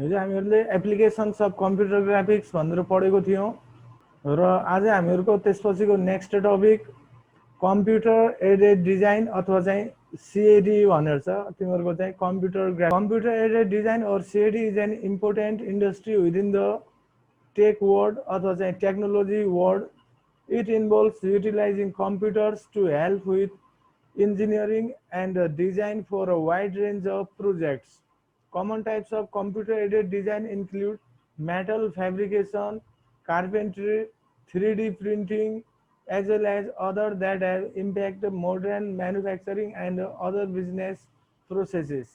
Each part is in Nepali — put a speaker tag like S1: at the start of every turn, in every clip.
S1: हिजो हामीहरूले एप्लिकेसन्स अफ कम्प्युटर ग्राफिक्स भनेर पढेको थियौँ र आज हामीहरूको त्यसपछिको next topic computer aided design अथवा चाहिँ CAD भनेर छ। तिमीहरूको चाहिँ computer aided design or CAD is an important industry within the tech world अथवा चाहिँ technology world. It involves utilizing computers to help with engineering and design for a wide range of projects. Common types of computer-aided design include metal fabrication, carpentry, 3D printing, as well as other that have impacted modern manufacturing and other business processes.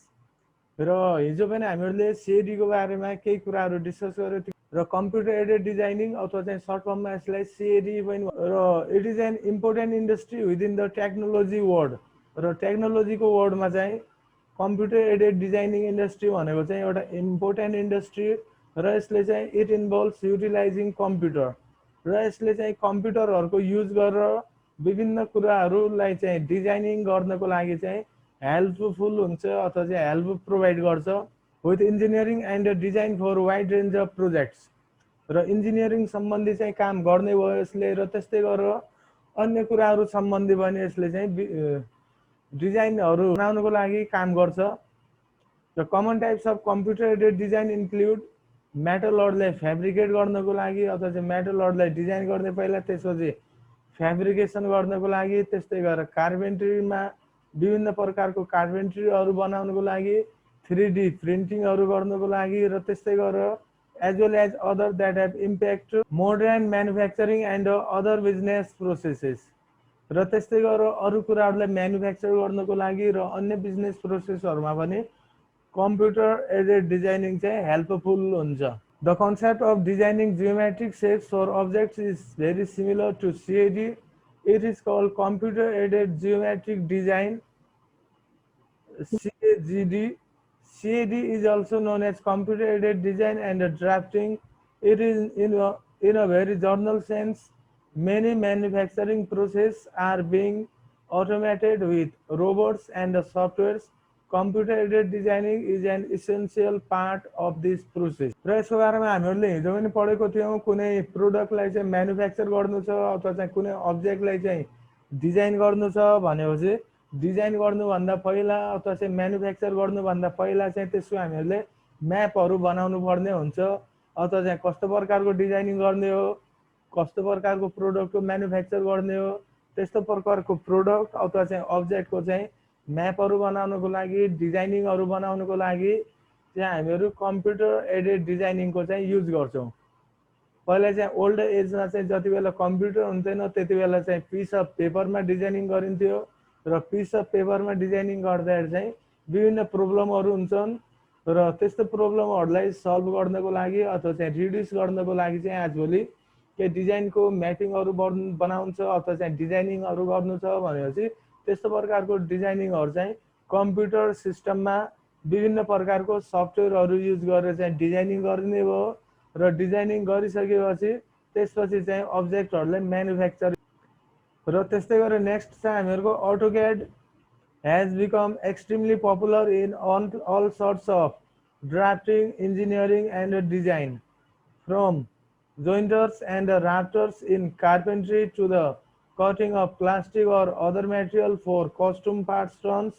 S1: र हिजो पनि हामीहरूले CAD को बारेमा केही कुराहरू डिस्कस गर्यौं र कम्प्युटर एडेड डिजाइनिङ अथवा चाहिँ सर्ट फर्ममा यसलाई CAD पनि र it is an important industry within the technology world र टेक्नोलोजीको वर्ल्डमा चाहिँ कम्प्युटर एडेड डिजाइनिङ इन्डस्ट्री भनेको चाहिँ एउटा इम्पोर्टेन्ट इन्डस्ट्री र यसले चाहिँ इट इन्भल्भ्स युटिलाइजिङ कम्प्युटर र यसले चाहिँ कम्प्युटरहरूको युज गरेर विभिन्न कुराहरूलाई चाहिँ डिजाइनिङ गर्नको लागि चाहिँ हेल्पफुल हुन्छ अथवा चाहिँ हेल्प प्रोभाइड गर्छ with engineering and design for wide range of projects र इन्जिनियरिङ सम्बन्धी चाहिँ काम गर्ने भयो यसले र त्यस्तै गरेर अन्य कुराहरू सम्बन्धी पनि यसले चाहिँ डिजाइनहरू बनाउनको लागि काम गर्छ. र common types of computer aided design include मेटलहरूलाई फेब्रिकेट गर्नको लागि अथवा चाहिँ मेटलहरूलाई डिजाइन गर्ने पहिला त्यसपछि फेब्रिकेसन गर्नको लागि त्यस्तै गरेर कार्पेन्ट्रीमा विभिन्न प्रकारको कार्पेन्ट्रीहरू बनाउनको लागि 3D प्रिन्टिङहरू गर्नको लागि र त्यस्तै गरेर as well as other that have impact modern manufacturing and other business processes र त्यस्तै गरेर अरू कुराहरूलाई म्यानुफ्याक्चर गर्नको लागि र अन्य बिजनेस प्रोसेसहरुमा पनि कम्प्युटर एडेड डिजाइनिङ चाहिँ हेल्पफुल हुन्छ. The concept of designing geometric shapes for objects is very similar to CAD. It is called computer aided geometric design, CAGD. CAD is also known as computer aided design and drafting. It is in a very general sense. Many manufacturing processes are being automated with robots and softwares. Computer aided designing is an essential part of this process. र यसको बारेमा हामीहरूले हिजो पनि पढेको थियौं. कुनै प्रोडक्टलाई चाहिँ म्यानुफ्याक्चर गर्नु छ अथवा चाहिँ कुनै अब्जेक्टलाई चाहिँ डिजाइन गर्नु छ भनेपछि डिजाइन गर्नुभन्दा पहिला अथवा चाहिँ म्यानुफ्याक्चर गर्नुभन्दा पहिला चाहिँ त्यसको हामीहरूले म्यापहरू बनाउनु पर्ने हुन्छ अथवा चाहिँ कस्तो प्रकारको डिजाइनिङ गर्ने हो, कस्तो प्रकारको प्रोडक्टको म्यानुफ्याक्चर गर्ने हो, त्यस्तो प्रकारको प्रोडक्ट अथवा चाहिँ अब्जेक्टको चाहिँ म्यापहरू बनाउनको लागि डिजाइनिङहरू बनाउनको लागि चाहिँ हामीहरू कम्प्युटर एडेड डिजाइनिङको चाहिँ युज गर्छौं. पहिला चाहिँ ओल्ड एजमा चाहिँ जति बेला कम्प्युटर हुन्थेन त्यति बेला चाहिँ पिस अफ पेपरमा डिजाइनिङ गरिन्थ्यो र पिस अफ पेपरमा डिजाइनिङ गर्दाखेरि चाहिँ विभिन्न प्रब्लमहरू हुन्छन् र त्यस्तो प्रब्लमहरूलाई सल्भ गर्नको लागि अथवा चाहिँ रिड्युस गर्नको लागि चाहिँ आजभोलि के डिजाइनको म्यापिङहरू बनाउँछ अथवा चाहिँ डिजाइनिङहरू गर्नु छ भनेपछि त्यस्तो प्रकारको डिजाइनिङहरू चाहिँ कम्प्युटर सिस्टममा विभिन्न प्रकारको सफ्टवेयरहरू युज गरेर चाहिँ डिजाइनिङ गर्ने भयो र डिजाइनिङ गरिसकेपछि त्यसपछि चाहिँ अब्जेक्टहरूलाई म्यानुफ्याक्चर र त्यस्तै गरेर नेक्स्ट चाहिँ हामीहरूको AutoCAD has become extremely popular in all sorts of drafting, engineering and design, from jointers and rafters in carpentry to the cutting of plastic or other material for costume parts runs.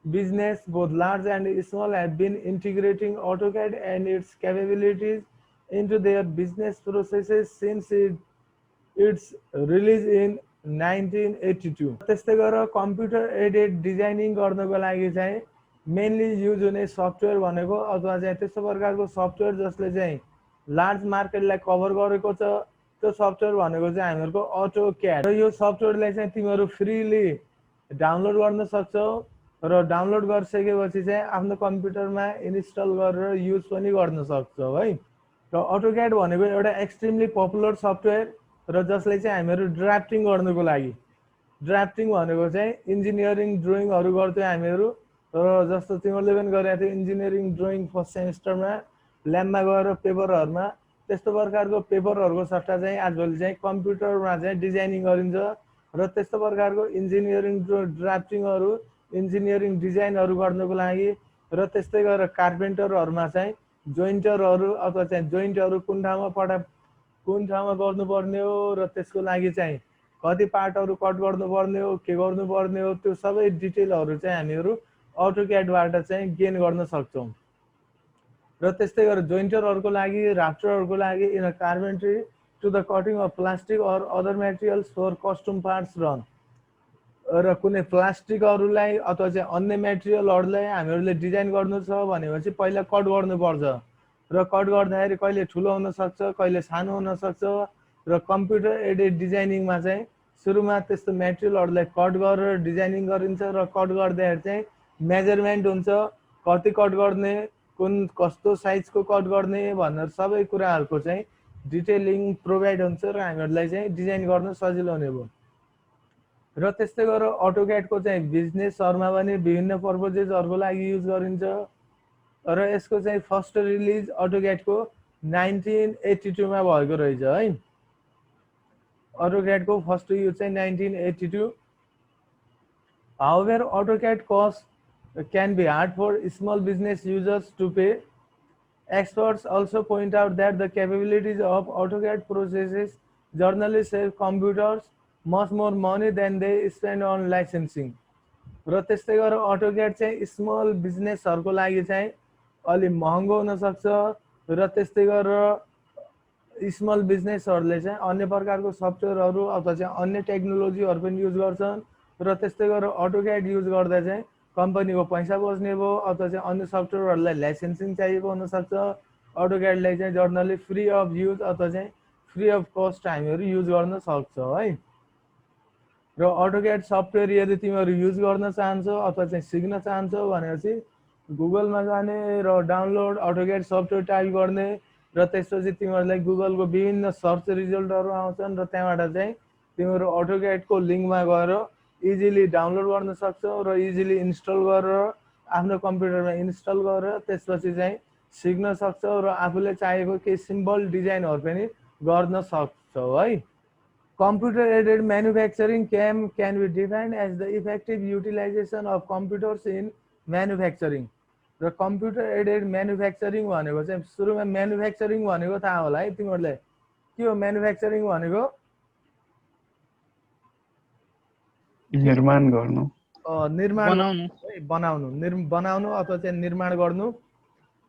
S1: Business, both large and small, have been integrating AutoCAD and its capabilities into their business processes since its release in 1982. त्यस्तै गरेर कम्प्युटर एडेड डिजाइनिङ गर्नको लागि चाहिँ मेनली युज हुने सफ्टवेयर भनेको अथवा चाहिँ त्यस्तो प्रकारको सफ्टवेयर जसले चाहिँ लार्ज मार्केटलाई कभर गरेको छ त्यो सफ्टवेयर भनेको चाहिँ हामीहरूको AutoCAD र यो सफ्टवेयरलाई चाहिँ तिमीहरू फ्रीली डाउनलोड गर्न सक्छौ र डाउनलोड गरिसकेपछि चाहिँ आफ्नो कम्प्युटरमा इन्स्टल गरेर युज पनि गर्न सक्छौ है. र AutoCAD भनेको एउटा एक्सट्रिमली पपुलर सफ्टवेयर र जसले चाहिँ हामीहरू ड्राफ्टिङ गर्नको लागि ड्राफ्टिङ भनेको चाहिँ इन्जिनियरिङ ड्रइङहरू गर्थ्यौं हामीहरू र जस्तो तिमीहरूले पनि गरेका थियौ इन्जिनियरिङ ड्रइङ फर्स्ट सेमेस्टरमा ल्याबमा गएर पेपरहरुमा त्यस्तो प्रकारको पेपरहरुको सट्टा चाहिँ आजभोलि चाहिँ कम्प्युटरमा चाहिँ डिजाइनिङ गरिन्छ र त्यस्तो प्रकारको इन्जिनियरिङ ड्राफ्टिङहरू इन्जिनियरिङ डिजाइनहरू गर्नको लागि र त्यस्तै गरेर कार्पेन्टरहरुमा चाहिँ जोइन्टरहरू अथवा चाहिँ जोइन्टहरू कुन ठाउँमा गर्नुपर्ने हो र त्यसको लागि चाहिँ कति पार्टहरू कट गर्नुपर्ने हो के गर्नुपर्ने हो त्यो सबै डिटेलहरू चाहिँ हामीहरू अटोक्याडबाट चाहिँ गेन गर्न सक्छौँ। र त्यस्तै गरेर जोइन्टरहरूको लागि राफ्टरहरूको लागि in carpentry to the cutting of plastic or other materials for custom parts run र कुनै प्लास्टिकहरूलाई अथवा चाहिँ अन्य मेटेरियलहरूलाई हामीहरूले डिजाइन गर्नु छ भनेपछि पहिला कट गर्नुपर्छ र कट गर्दाखेरि कहिले ठुलो हुनसक्छ कहिले सानो हुनसक्छ र कम्प्युटर एडेड डिजाइनिङमा चाहिँ सुरुमा त्यस्तो मेटेरियलहरूलाई कट गरेर डिजाइनिङ गरिन्छ र कट गर्दाखेरि चाहिँ मेजरमेन्ट हुन्छ कति कट गर्ने कुन कस्तो साइजको कट गर्ने भनेर सबै कुराहरूको चाहिँ डिटेलिङ प्रोभाइड हुन्छ र हामीहरूलाई चाहिँ डिजाइन गर्न सजिलो हुने भयो। र त्यस्तै गरेर अटोक्याडको चाहिँ बिजनेसहरूमा पनि विभिन्न पर्पजेसहरूको लागि युज गरिन्छ र यसको चाहिँ फर्स्ट रिलिज अटोक्याडको 1982 मा भएको रहेछ है। अटोक्याडको फर्स्ट युज चाहिँ 1982। However, AutoCAD cost can be hard for small business users to pay. Experts also point out that the capabilities of AutoCAD processes generally save computers much more money than they spend on licensing. र त्यस्तै गरेर AutoCAD चाहिँ स्मल बिजनेसहरूको लागि चाहिँ अलि महँगो हुन सक्छ र त्यस्तै गरेर स्मल बिजनेसहरूले चाहिँ अन्य प्रकारको सफ्टवेयरहरू अथवा चाहिँ अन्य टेक्नोलोजीहरू पनि युज गर्छन् र त्यस्तै गरेर अटोक्याड युज गर्दा चाहिँ कम्पनीको पैसा बच्ने भयो अथवा चाहिँ अन्य सफ्टवेयरहरूलाई लाइसेन्सिङ चाहिएको हुनसक्छ। अटोक्याडलाई चाहिँ जर्नली फ्री अफ युज अथवा चाहिँ फ्री अफ कस्ट हामीहरू युज गर्न सक्छौँ है। र अटोक्याड सफ्टवेयर यदि तिमीहरू युज गर्न चाहन्छौ अथवा चाहिँ सिक्न चाहन्छौ भनेपछि गुगलमा जाने र डाउनलोड अटोक्याड सफ्टवेयर टाइप गर्ने र त्यसपछि तिमीहरूलाई गुगलको विभिन्न सर्च रिजल्टहरू आउँछन् र त्यहाँबाट चाहिँ तिमीहरू अटोक्याडको लिङ्कमा गएर इजिली डाउनलोड गर्न सक्छौ र इजिली इन्स्टल गरेर आफ्नो कम्प्युटरमा इन्स्टल गरेर त्यसपछि चाहिँ सिक्न सक्छौ र आफूले चाहेको केही सिम्पल डिजाइनहरू पनि गर्न सक्छौ है। Computer aided manufacturing can be defined as the effective utilization of computers in manufacturing। र कम्प्युटर एडेड म्यानुफ्याक्चरिङ भनेको चाहिँ सुरुमा म्यानुफ्याक्चरिङ भनेको थाहा होला है तिमीहरूलाई के हो म्यानुफ्याक्चरिङ भनेको?
S2: निर्माण गर्नु
S1: बनाउनु अथवा चाहिँ निर्माण गर्नु।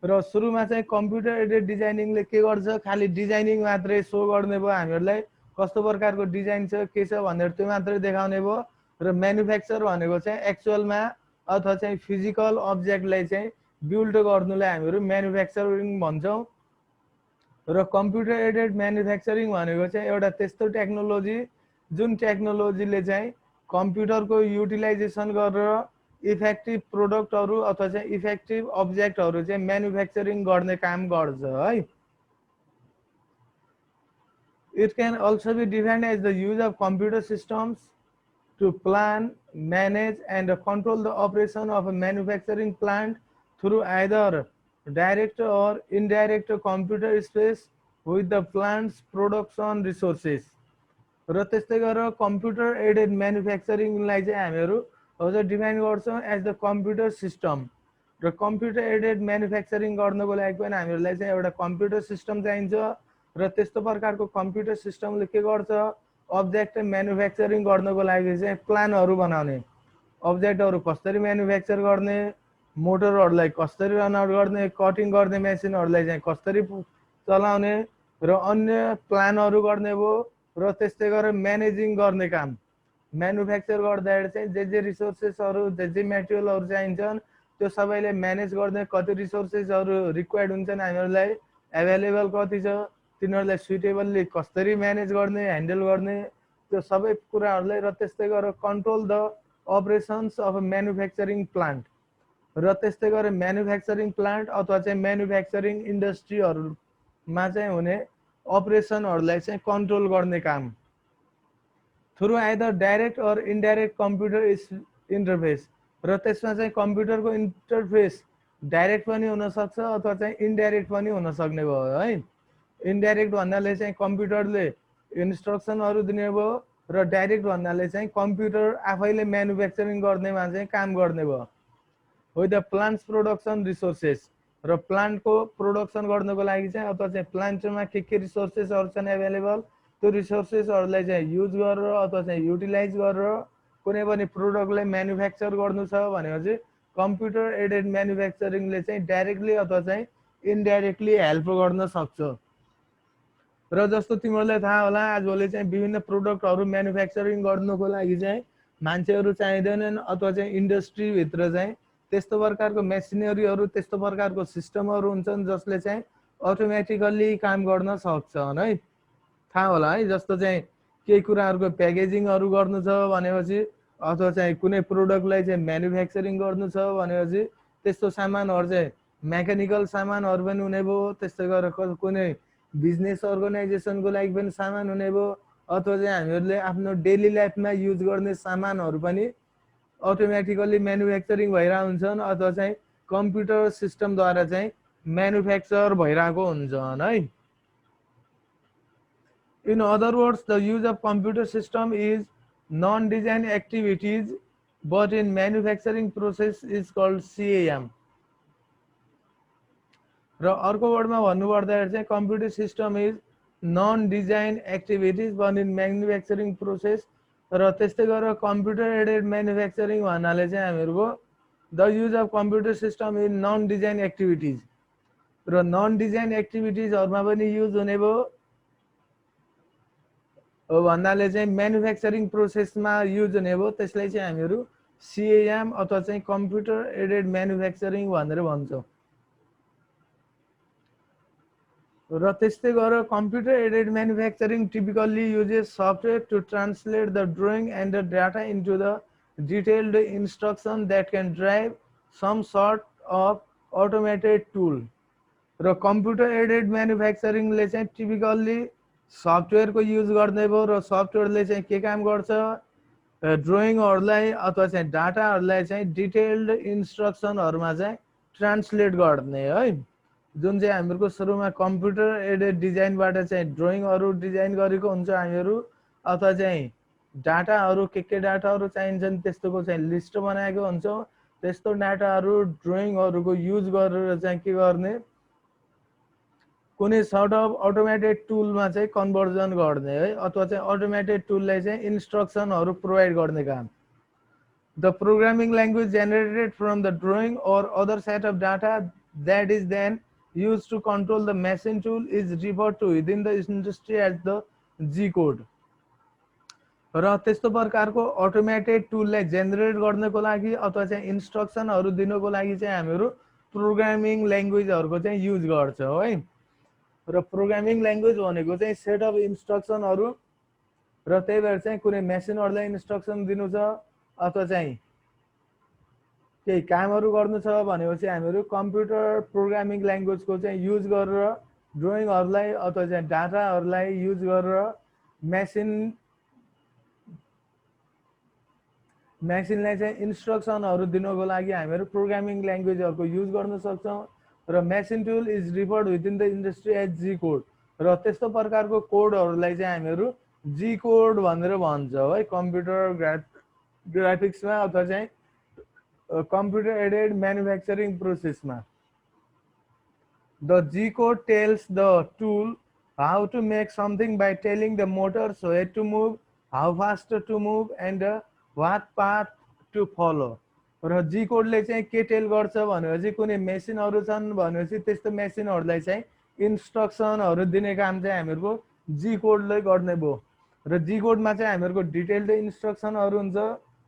S1: र सुरुमा चाहिँ कम्प्युटर एडेड डिजाइनिङले के गर्छ खालि डिजाइनिङ मात्रै सो गर्ने भयो हामीहरूलाई कस्तो प्रकारको डिजाइन छ के छ भनेर त्यो मात्रै देखाउने भयो। र म्यानुफ्याक्चर भनेको चाहिँ एक्चुअलमा अथवा चाहिँ फिजिकल अब्जेक्टलाई चाहिँ बिल्ड गर्नुलाई हामीहरू म्यानुफ्याक्चरिङ भन्छौँ। र कम्प्युटर एडेड म्यानुफ्याक्चरिङ भनेको चाहिँ एउटा त्यस्तो टेक्नोलोजी जुन टेक्नोलोजीले चाहिँ कम्प्युटरको युटिलाइजेसन गरेर इफेक्टिभ प्रोडक्टहरू अथवा चाहिँ इफेक्टिभ अब्जेक्टहरू चाहिँ म्यानुफ्याक्चरिङ गर्ने काम गर्छ है। It can also be defined as the use of computer systems to plan, manage, and control the operation of a manufacturing plant through either direct or indirect computer space with the plant's production resources। र त्यस्तै गरेर कम्प्युटर एडेड म्यानुफ्याक्चरिङलाई चाहिँ हामीहरू अझ डिफाइन गर्छौँ एज द कम्प्युटर सिस्टम। र कम्प्युटर एडेड म्यानुफ्याक्चरिङ गर्नको लागि पनि हामीहरूलाई चाहिँ एउटा कम्प्युटर सिस्टम चाहिन्छ र त्यस्तो प्रकारको कम्प्युटर सिस्टमले के गर्छ अब्जेक्ट म्यानुफ्याक्चरिङ गर्नको लागि चाहिँ प्लानहरू बनाउने अब्जेक्टहरू कसरी म्यानुफ्याक्चर गर्ने मोटरहरूलाई कसरी रन आउट गर्ने कटिङ गर्ने मेसिनहरूलाई चाहिँ कसरी चलाउने र अन्य प्लानहरू गर्ने भयो। र त्यस्तै गरेर म्यानेजिङ गर्ने काम म्यानुफ्याक्चर गर्दाखेरि चाहिँ जे रिसोर्सेसहरू जे मेटेरियलहरू चाहिन्छन् त्यो सबैले म्यानेज गर्ने कति रिसोर्सेसहरू रिक्वायर्ड हुन्छन् हामीहरूलाई एभाइलेबल कति छ तिनीहरूलाई सुइटेबल्ली कसरी म्यानेज गर्ने ह्यान्डल गर्ने त्यो सबै कुराहरूलाई र त्यस्तै गरेर control the operations of manufacturing plant. र त्यस्तै गरेर म्यानुफ्याक्चरिङ प्लान्ट अथवा चाहिँ म्यानुफ्याक्चरिङ इन्डस्ट्रीहरूमा चाहिँ हुने अपरेसनहरूलाई चाहिँ कन्ट्रोल गर्ने काम through either direct or indirect computer interface. र त्यसमा चाहिँ कम्प्युटरको इन्टरफेस डाइरेक्ट पनि हुनसक्छ अथवा चाहिँ इन्डाइरेक्ट पनि हुन सक्ने भयो है। इन्डाइरेक्ट भन्नाले चाहिँ कम्प्युटरले इन्स्ट्रक्सनहरू दिने भयो र डाइरेक्ट भन्नाले चाहिँ कम्प्युटर आफैले म्यानुफ्याक्चरिङ गर्नेमा चाहिँ काम गर्ने भयो। With the plants production resources र प्लान्टको प्रोडक्सन गर्नको लागि चाहिँ अथवा चाहिँ प्लान्टमा के रिसोर्सेसहरु छन् अवेलेबल, त्यो रिसोर्सेसहरुलाई चाहिँ युज गरेर अथवा चाहिँ युटिलाइज गरेर कुनै पनि प्रोडक्टलाई म्यानुफ्याक्चर गर्नु छ भनेपछि कम्प्युटर एडेड म्यानुफ्याक्चरिङले चाहिँ डाइरेक्टली अथवा चाहिँ इनडाइरेक्टली हेल्प गर्न सक्छ। र जस्तो तिमीहरूलाई थाहा होला आजभोलि चाहिँ विभिन्न प्रोडक्टहरु म्यानुफ्याक्चरिङ गर्नको लागि चाहिँ मान्छेहरु चाहिँदैनन् अथवा चाहिँ इन्डस्ट्रीभित्र चाहिँ त्यस्तो प्रकारको मेसिनरीहरु त्यस्तो प्रकारको सिस्टमहरु हुन्छन् जसले चाहिँ अटोमेटिकल्ली काम गर्न सक्छन् है। थाहा होला है, जस्तो चाहिँ केही कुराहरुको प्याकेजिङहरु गर्नु छ भनेपछि अथवा चाहिँ कुनै प्रोडक्टलाई चाहिँ म्यानुफ्याक्चरिङ गर्नु छ भनेपछि त्यस्तो सामानहरु चाहिँ मेकानिकल सामानहरु पनि हुने भयो, त्यस्तै गरेर कुनै बिजनेस अर्गनाइजेसनको लागि पनि सामान हुने भयो अथवा चाहिँ हामीहरूले आफ्नो डेली लाइफमा युज गर्ने सामानहरु पनि अटोमेटिकली म्यानुफ्याक्चरिङ भइरहेको हुन्छन् अथवा चाहिँ कम्प्युटर सिस्टमद्वारा चाहिँ म्यानुफ्याक्चर भइरहेको हुन्छन् है। In other words, the use of computer system is non-design activities, but in manufacturing process is called CAM. र अर्को वर्डमा भन्नुपर्दाखेरि चाहिँ computer system is non design activities but in manufacturing process, र त्यस्तै गरेर कम्प्युटर एडेड म्यानुफ्याक्चरिङ भन्नाले चाहिँ हामीहरूको the use of computer system in non design activities, र नन डिजाइन एक्टिभिटिजहरुमा पनि युज हुने भयो भन्नाले चाहिँ म्यानुफ्याक्चरिङ प्रोसेसमा युज हुने भयो, त्यसलाई चाहिँ हामीहरू CAM अथवा चाहिँ कम्प्युटर एडेड म्यानुफ्याक्चरिङ भनेर भन्छौँ। र त्यस्तै गरेर computer aided manufacturing typically uses software to translate the drawing and the data into the detailed instruction that can drive some sort of automated tool. र कम्प्युटर एडेड म्यानुफ्याक्चरिङले चाहिँ टिपिकल्ली सफ्टवेयरको युज गर्ने भयो, र सफ्टवेयरले चाहिँ के काम गर्छ ड्रइङहरुलाई अथवा चाहिँ डाटाहरुलाई चाहिँ डिटेल्ड इन्स्ट्रक्सनहरुमा चाहिँ ट्रान्सलेट गर्ने है। जुन चाहिँ हामीहरूको सुरुमा कम्प्युटर एडेड डिजाइनबाट चाहिँ ड्रइङहरु डिजाइन गरेको हुन्छ हामीहरू अथवा चाहिँ डाटाहरु के डाटाहरु चाहिन्छन् त्यस्तोको चाहिँ लिस्ट बनाएको हुन्छौँ, त्यस्तो डाटाहरु ड्रइङहरुको युज गरेर चाहिँ के गर्ने कुनै सर्ट अफ अटोमेटेड टुलमा चाहिँ कन्भर्जन गर्ने है, अथवा चाहिँ अटोमेटेड टुललाई चाहिँ इन्स्ट्रक्सनहरु प्रोभाइड गर्ने काम। The programming language generated from the drawing or other set of data that is then used to control the machine tool is referred to within the industry as the G code. र त्यस्तो प्रकारको अटोमेटेड टुललाई जेनेरेट गर्नको लागि अथवा चाहिँ इन्स्ट्रक्सनहरु दिनको लागि चाहिँ हामीहरू प्रोग्रामिङ ल्याङ्ग्वेजहरुको चाहिँ युज गर्छौं है। र प्रोग्रामिङ ल्याङ्ग्वेज भनेको चाहिँ सेट अफ इन्स्ट्रक्सनहरु, र त्यही भएर चाहिँ कुनै मेसिनहरुलाई इन्स्ट्रक्सन दिनु छ अथवा चाहिँ केही कामहरु गर्नु छ भनेपछि हामीहरू कम्प्युटर प्रोग्रामिङ ल्याङ्ग्वेजको चाहिँ युज गरेर ड्रइङहरुलाई अथवा चाहिँ डाटाहरुलाई युज गरेर मेसिनलाई चाहिँ इन्स्ट्रक्सनहरु दिनको लागि हामीहरू प्रोग्रामिङ ल्याङ्ग्वेजहरुको युज गर्न सक्छौं। र machine tool is referred within the industry as G code, र त्यस्तो प्रकारको कोडहरुलाई चाहिँ हामीहरू जी कोड भनेर भन्छौं है। कम्प्युटर ग्राफिक्समा अथवा चाहिँ कम्प्युटर एडेड म्यानुफ्याक्चरिङ प्रोसेसमा the G code tells the tool how to make something by telling the motors where to move, how fast to move and what path to follow. र जी कोडले चाहिँ के टेल गर्छ भनेपछि कुनै मेसिनहरु छन् भनेपछि त्यस्तो मेसिनहरुलाई चाहिँ इन्स्ट्रक्सनहरु दिने काम चाहिँ हामीहरुको जी कोडले गर्ने भयो। र जी कोडमा चाहिँ हामीहरुको डिटेल्ड इन्स्ट्रक्सनहरु हुन्छ,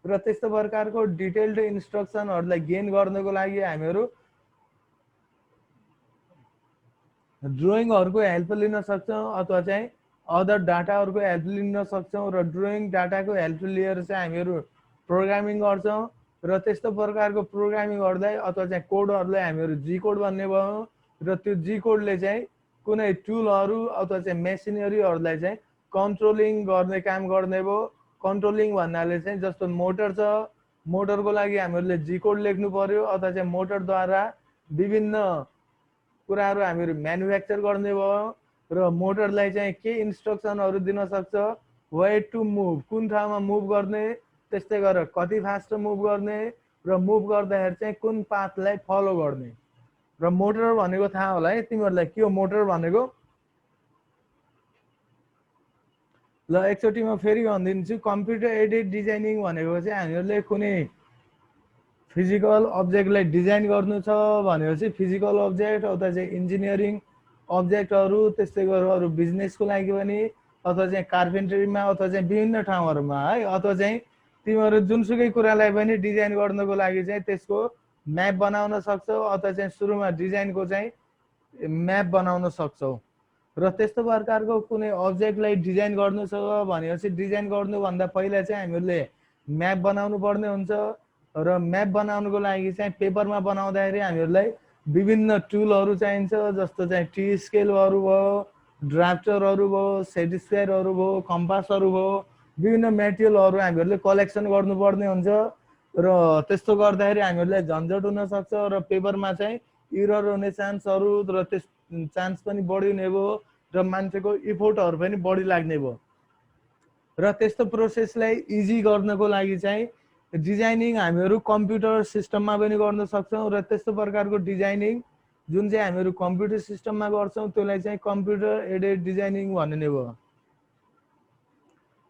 S1: र त्यस्तो प्रकारको डिटेल्ड इन्स्ट्रक्सनहरुलाई गेन गर्नको लागि हामीहरु ड्रइङहरुको हेल्प लिन सक्छौं अथवा चाहिँ अदर डाटाहरुको हेल्प लिन सक्छौं। र ड्रइङ डाटाको हेल्प लिएर चाहिँ हामीहरु प्रोग्रामिङ गर्छौं, र त्यस्तो प्रकारको प्रोग्रामिङहरुलाई अथवा चाहिँ कोडहरुलाई हामीहरु जी कोड भन्ने भयो। र त्यो जी कोडले चाहिँ कुनै टुलहरु अथवा चाहिँ मेसिनरीहरुलाई चाहिँ कन्ट्रोलिङ गर्ने काम गर्ने भयो। कन्ट्रोलिङ भन्नाले चाहिँ जस्तो मोटर छ, मोटरको लागि हामीहरुले जी कोड लेख्नु पर्यो अथवा चाहिँ मोटरद्वारा विभिन्न कुराहरु हामीहरु म्यानुफ्याक्चर गर्ने भयो। र मोटरलाई चाहिँ के इन्स्ट्रक्सनहरु दिन सक्छ, वेयर टु मुभ कुन ठाउँमा मुभ गर्ने, त्यस्तै गरेर कति फास्ट मुभ गर्ने, र मुभ गर्दाखेरि चाहिँ कुन पाथलाई फलो गर्ने। र मोटर भनेको थाहा होला है तिमीहरूलाई के हो मोटर भनेको ल एकचोटि म फेरि भनिदिन्छु कम्प्युटर एडेड डिजाइनिङ भनेको चाहिँ हामीहरूले कुनै फिजिकल अब्जेक्टलाई डिजाइन गर्नु छ भनेपछि फिजिकल अब्जेक्ट अथवा चाहिँ इन्जिनियरिङ अब्जेक्टहरू त्यस्तै गरेर अरू बिजनेसको लागि पनि अथवा चाहिँ कार्पेन्ट्रीमा अथवा चाहिँ विभिन्न ठाउँहरूमा है अथवा चाहिँ तिमीहरू जुनसुकै कुरालाई पनि डिजाइन गर्नको लागि चाहिँ त्यसको म्याप बनाउन सक्छौ अथवा चाहिँ सुरुमा डिजाइनको चाहिँ म्याप बनाउन सक्छौ र त्यस्तो प्रकारको कुनै अब्जेक्टलाई डिजाइन गर्नु छ भनेपछि डिजाइन गर्नुभन्दा पहिला चाहिँ हामीहरूले म्याप बनाउनु पर्ने हुन्छ र म्याप बनाउनुको लागि चाहिँ पेपरमा बनाउँदाखेरि हामीहरूलाई विभिन्न टुलहरू चाहिन्छ जस्तो चाहिँ टी स्केलहरू भयो ड्राफ्टरहरू भयो सेट स्क्वायरहरू भयो कम्पासहरू भयो विभिन्न मेटेरियलहरू हामीहरूले कलेक्सन गर्नुपर्ने हुन्छ र त्यस्तो गर्दाखेरि हामीहरूलाई झन्झट हुनसक्छ र पेपरमा चाहिँ इरर हुने चान्सहरू र त्यस चान्स पनि बढी हुने भयो र मान्छेको इफोर्टहरू पनि बढी लाग्ने भयो र त्यस्तो प्रोसेसलाई इजी गर्नको लागि चाहिँ डिजाइनिङ हामीहरू कम्प्युटर सिस्टममा पनि गर्न सक्छौँ र त्यस्तो प्रकारको डिजाइनिङ जुन चाहिँ हामीहरू कम्प्युटर सिस्टममा गर्छौँ त्यसलाई चाहिँ कम्प्युटर एडेड डिजाइनिङ भन्ने भयो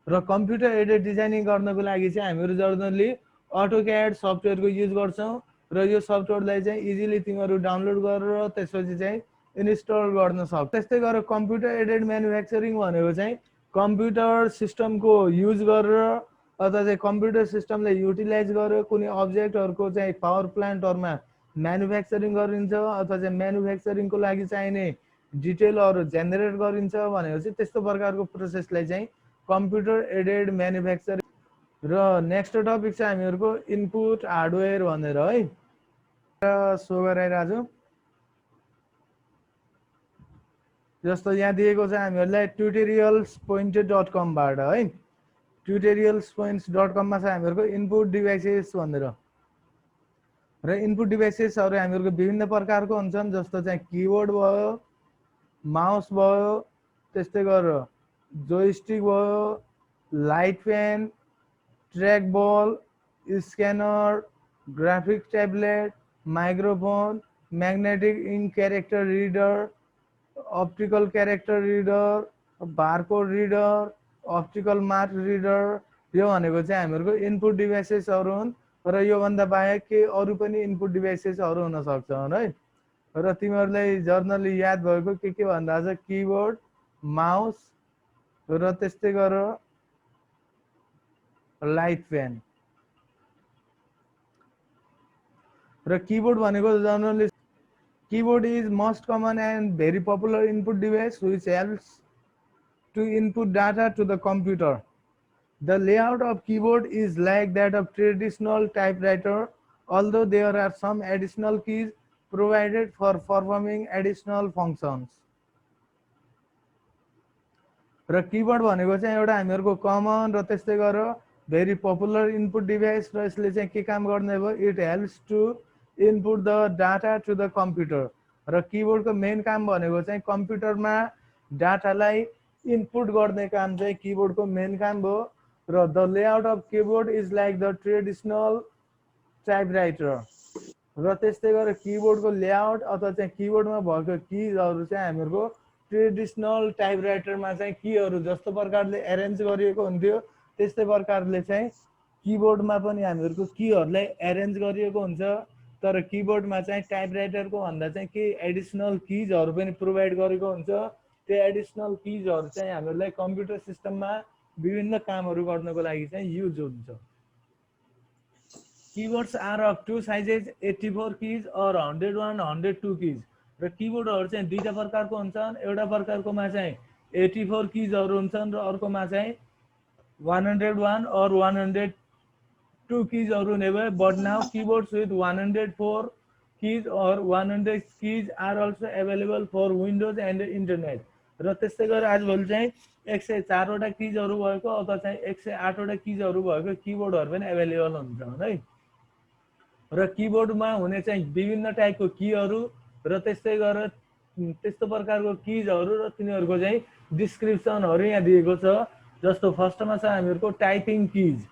S1: र कम्प्युटर एडेड डिजाइनिङ गर्नको लागि चाहिँ हामीहरू जर्नली अटोक्याड सफ्टवेयरको युज गर्छौँ र यो सफ्टवेयरलाई चाहिँ इजिली तिमीहरू डाउनलोड गरेर त्यसपछि चाहिँ इन्स्टल गर्न सक्छ त्यस्तै गरेर कम्प्युटर एडेड म्यानुफ्याक्चरिङ भनेको चाहिँ कम्प्युटर सिस्टमको युज गरेर अथवा चाहिँ कम्प्युटर सिस्टमलाई युटिलाइज गरेर कुनै अब्जेक्टहरूको चाहिँ पावर प्लान्टहरूमा म्यानुफ्याक्चरिङ गरिन्छ अथवा चाहिँ म्यानुफ्याक्चरिङको लागि चाहिने डिटेलहरू जेनेरेट गरिन्छ भनेपछि त्यस्तो प्रकारको प्रोसेसलाई चाहिँ कम्प्युटर एडेड म्यानुफ्याक्चरिङ र नेक्स्ट टपिक चाहिँ हामीहरूको इनपुट हार्डवेयर भनेर है सो गराइरहेको छु जस्तो यहाँ दिएको छ हामीहरूलाई ट्युटोरियल्स पोइन्टेड .com बाट है ट्युटोरियल्स पोइन्ट्स .com मा चाहिँ हामीहरूको इनपुट डिभाइसेस भनेर र इनपुट डिभाइसेसहरू हामीहरूको विभिन्न प्रकारको हुन्छन् जस्तो चाहिँ किबोर्ड भयो माउस भयो त्यस्तै गरेर जोइस्टिक भयो light pen track ball scanner graphic tablet microphone magnetic ink character reader optical character reader barcode reader optical mark reader यो भनेको चाहिँ हामीहरूको इनपुट डिभाइसेसहरू हुन् र योभन्दा बाहेक के अरू पनि इनपुट डिभाइसेसहरू हुन सक्छन् है र तिमीहरूलाई जर्नली याद भएको के भन्दा छ किबोर्ड माउस र त्यस्तै गरेर लाइट फ्यान र किबोर्ड भनेको generally keyboard is most common and very popular input device which helps to input data to the computer. The layout of keyboard is like that of traditional typewriter, although there are some additional keys provided for performing additional functions. र कीबोर्ड भनेको चाहिँ एउटा हामीहरूको कमन र त्यस्तै गरेर भेरी पपुलर इनपुट डिभाइस र यसले चाहिँ के काम गर्ने भयो it helps to input the data to the computer र किबोर्डको मेन काम भनेको चाहिँ कम्प्युटरमा डाटालाई इनपुट गर्ने काम चाहिँ किबोर्डको मेन काम भयो र the layout of keyboard is like the traditional typewriter र त्यस्तै गरेर किबोर्डको लेआउट अथवा चाहिँ किबोर्डमा भएको किजहरू चाहिँ हामीहरूको ट्रेडिसनल टाइपराइटरमा चाहिँ कीहरू जस्तो प्रकारले एरेन्ज गरिएको हुन्थ्यो त्यस्तै प्रकारले चाहिँ किबोर्डमा पनि हामीहरूको कीहरूलाई एरेन्ज गरिएको हुन्छ तर किबोर्डमा चाहिँ टाइपराइटरको भन्दा चाहिँ के एडिसनल किजहरू पनि प्रोभाइड गरेको हुन्छ त्यो एडिसनल किजहरू चाहिँ हामीहरूलाई कम्प्युटर सिस्टममा विभिन्न कामहरू गर्नको लागि चाहिँ युज हुन्छ keyboards are of two sizes 84 keys or 101 102 किज र कीबोर्डहरू चाहिँ दुईटा प्रकारको हुन्छन् एउटा प्रकारकोमा चाहिँ 84 किजहरू हुन्छन् र अर्कोमा चाहिँ 101 और 102 किजहरू हुने भयो but now keyboards with 104 keys or 100 keys are also available for Windows and internet र त्यस्तै गरेर आजभोलि चाहिँ 104 वटा किजहरू भएको अथवा चाहिँ 108 वटा किजहरू भएको किबोर्डहरू पनि एभाइलेबल हुन्छ है र किबोर्डमा हुने चाहिँ विभिन्न टाइपको कीहरू र त्यस्तै गरेर त्यस्तो प्रकारको किजहरू र तिनीहरूको चाहिँ डिस्क्रिप्सनहरू यहाँ दिएको छ जस्तो फर्स्टमा छ हामीहरूको टाइपिङ किज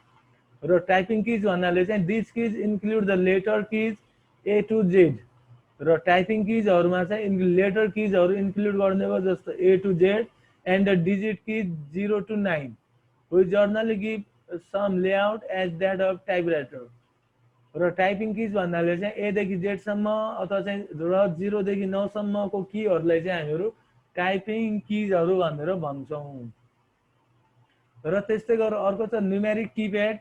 S1: र टाइपिङ किज भन्नाले चाहिँ this keys include the letter keys A to Z र टाइपिङ किजहरुमा चाहिँ लेटर किजहरु इन्क्लुड गर्ने भयो, जस्तो A to Z and the digit key 0 to 9. We generally give some layout as that of typewriter. र टाइपिङ किज भन्नाले चाहिँ A देखि Z सम्म अथवा चाहिँ र 0 देखि 9 सम्मको कीहरुलाई चाहिँ हामीहरु टाइपिङ किजहरु भनेर भन्छौं। र त्यस्तै गरेर अर्को छ numeric कीप्याड।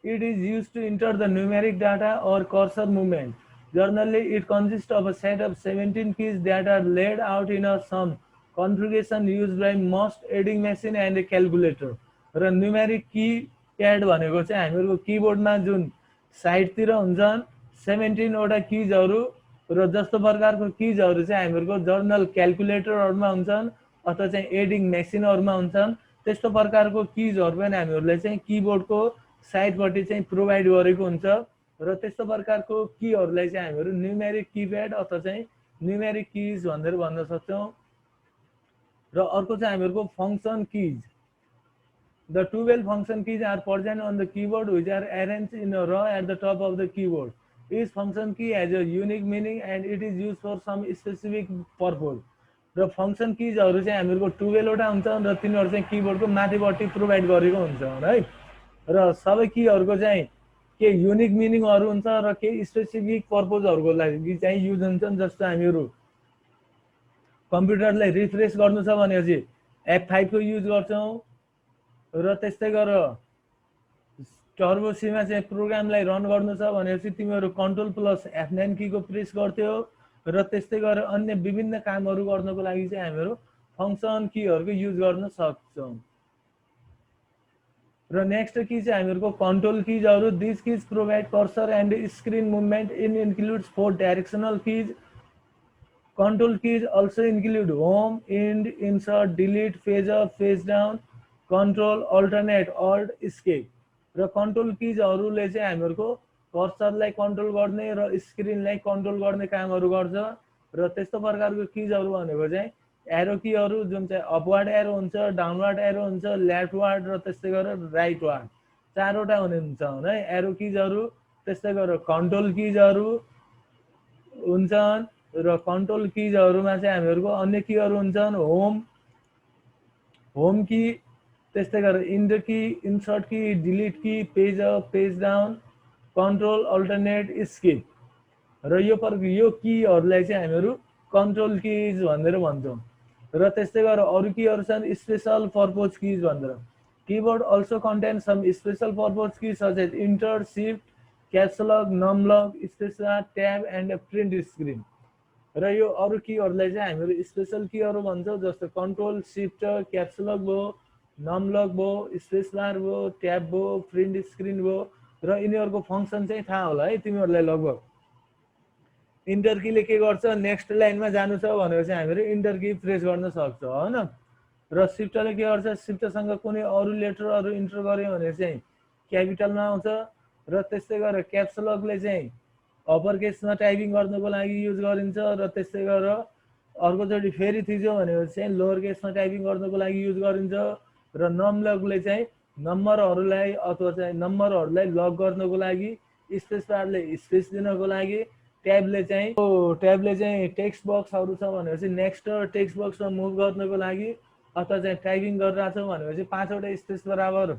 S1: It is used to enter the numeric data or cursor movement. Generally, it consists of a set of 17 keys that are laid out in a some configuration used by most aiding machine and a calculator. र न्यूमेरिक कीप्याड भनेको चाहिँ हामीहरुको कीबोर्डमा जुन साइडतिर हुन्छन् 17 वटा किजहरु, र जस्तो प्रकारको किजहरु चाहिँ हामीहरुको जर्नल क्याल्कुलेटरहरुमा हुन्छन् अथवा चाहिँ एडिङ मेसिनहरुमा हुन्छन्। त्यस्तो प्रकारको किजहरु पनि हामीहरुले चाहिँ कीबोर्डको साइडपट्टि चाहिँ प्रोभाइड गरेको हुन्छ। र त्यस्तो प्रकारको कीहरुलाई चाहिँ हामीहरु न्यूमेरिक कीप्याड अथवा चाहिँ न्यूमेरिक किज भनेर भन्न सक्छौं। र अर्को चाहिँ हामीहरुको function किज। The 12 function keys are present on the keyboard, which are arranged in a row at the top of the keyboard. Each function key has a unique meaning and it is used for some specific purpose. र फंक्सन किजहरु चाहिँ हामीहरुको 12 वटा हुन्छन् र तिनीहरु चाहिँ कीबोर्डको माथिपट्टि प्रोभाइड गरेको हुन्छ है। र सबै कीहरुको चाहिँ के युनिक मिनिङहरु हुन्छ र के स्पेसिफिक पर्पजहरुको लागि चाहिँ युज हुन्छन्। जस्तो हामीहरु कम्प्युटरलाई रिफ्रेश गर्नु छ भनेपछि F5 को युज गर्छौं। र त्यस्तै गरेर टर्बो सी मा चाहिँ प्रोग्रामलाई रन गर्नु छ भनेपछि तिमीहरु कन्ट्रोल प्लस F9 की को प्रेस गर्थ्यौ। र त्यस्तै गरेर अन्य विभिन्न कामहरु गर्नको लागि चाहिँ हामीहरु फंक्सन कीहरुको युज गर्न सक्छौं। र नेक्स्ट की चाहिँ हामीहरुको कन्ट्रोल कीजहरु। This keys provide cursor and screen movement in includes 4 directional keys. Control keys also include home, end, insert, delete, phase up, phase down, control, alternate, alt, escape. र कन्ट्रोल किजहरुले चाहिँ हामीहरुको कर्सरलाई कन्ट्रोल गर्ने र स्क्रिनलाई कन्ट्रोल गर्ने कामहरु गर्छ। र त्यस्तो प्रकारको किजहरु भनेको चाहिँ एरो कीहरु जुन चाहिँ अपवर्ड एरो हुन्छ, डाउनवर्ड एरो हुन्छ, लेफ्टवर्ड र त्यस्तै गरेर राइटवर्ड, चारवटा हुन्छ है एरो किजहरु। त्यस्तै गरेर कन्ट्रोल किजहरु हुन्छन्। र कन्ट्रोल किजहरुमा चाहिँ हामीहरुको अन्य कीहरु हुन्छन् होम की, त्यस्तै गरेर end key, insert key, delete key, page up, page down, control, alternate, escape. र यो कीहरुलाई चाहिँ हामीहरु कन्ट्रोल कीज भनेर भन्छौं। र त्यस्तै गरेर अरु कीहरु छन् स्पेशल पर्पज कीज भनेर। Keyboard also contains some special purpose keys such as enter, shift, caps lock, num lock, spacebar, tab and print screen। र यो अरु कीहरुलाई चाहिँ हामीहरु स्पेशल कीहरु भन्छौं। जस्तो कन्ट्रोल, शिफ्ट, क्याप्स लक भयो, नम लक भयो, स्पेस बार भयो, ट्याब भयो, प्रिन्ट स्क्रिन भयो। र यिनीहरुको फंक्सन चाहिँ थाहा होला है तिमीहरुलाई लगभग। इन्टर कीले के गर्छ, नेक्स्ट लाइनमा जानु छ भनेपछि हामीहरु इन्टर की प्रेस गर्न सक्छौं हैन। र शिफ्टले के गर्छ, शिफ्टसँग कुनै अरु लेटरहरु इन्टर गर्यो भने चाहिँ क्यापिटलमा आउँछ। र त्यस्तै गरेर क्याप्स लकले चाहिँ अपर केसमा टाइपिङ गर्नको लागि युज गरिन्छ। र त्यस्तै गरेर अर्कोचोटी फेरि थिच्यो भनेपछि चाहिँ लोअर केसमा टाइपिङ गर्नको लागि युज गरिन्छ। र नम लकले चाहिँ नम्बरहरुलाई अथवा चाहिँ नम्बरहरुलाई लक गर्नको लागि, स्पेस बारले स्पेस दिनको लागि, ट्याबले चाहिँ टेक्स्ट बक्सहरु छ भनेपछि नेक्स्ट टेक्स्ट बक्समा मुभ गर्नको लागि, अथवा चाहिँ टाइपिङ गरिरहेछौ भनेपछि 5 वटा स्पेस बराबर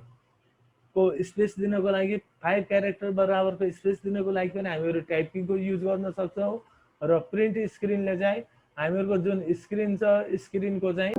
S1: को स्पेस दिनको लागि, 5 क्यारेक्टर बराबरको स्पेस दिनको लागि पनि हामीहरु टाइपिङको युज गर्न सक्छौं। र प्रिन्ट स्क्रिनले चाहिँ हामीहरुको जुन स्क्रिन छ स्क्रिनको चाहिँ